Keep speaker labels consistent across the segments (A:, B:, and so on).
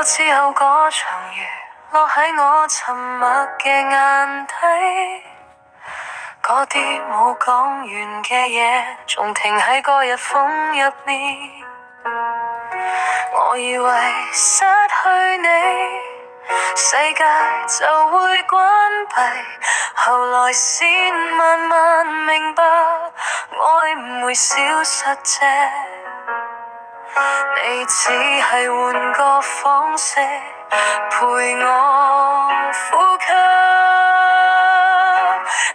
A: 之後嗰場雨落喺我沉默嘅眼底，嗰啲冇講完嘅嘢仲停喺嗰日風入面。我以為失去你世界就會關閉，後來先慢慢明白愛唔會消失啫，你只係換個方式陪我呼吸。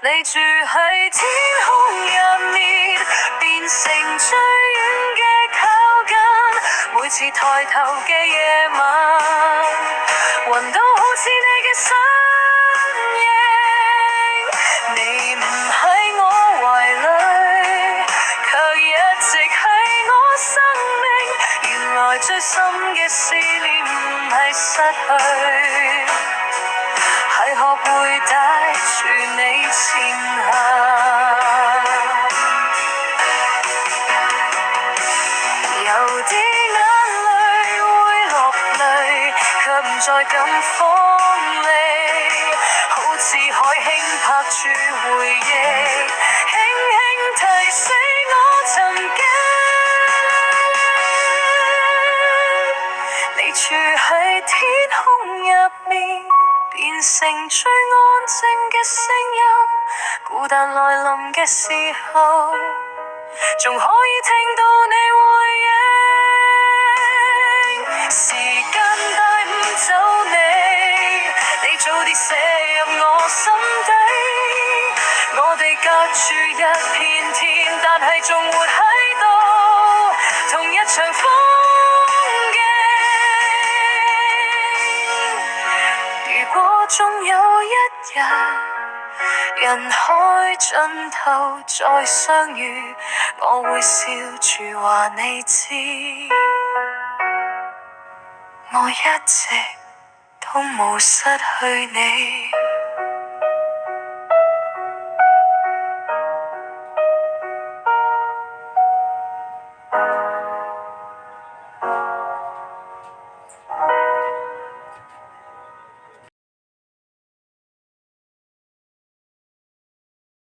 A: 你住喺天空入面，變成最遠嘅靠近，每次抬頭嘅夜晚，雲都好似你嘅身影。你唔喺我懷裡，卻一直係我生命。原來最深嘅思念唔係失去，係學會帶住你前行。有啲眼淚會落淚，卻唔再咁鋒利，好似海輕拍住回憶，輕輕提醒我曾經。你住喺天空入面，變成最安靜嘅聲音，孤單來臨嘅時候，仲可以聽到你回應。時間帶唔走你，你早啲寫入我心底。我哋隔住一片天，但係仲活喺度，同一場風景。如果終有一日，人海盡頭再相遇，我會笑住話你知，我一直都冇失去你。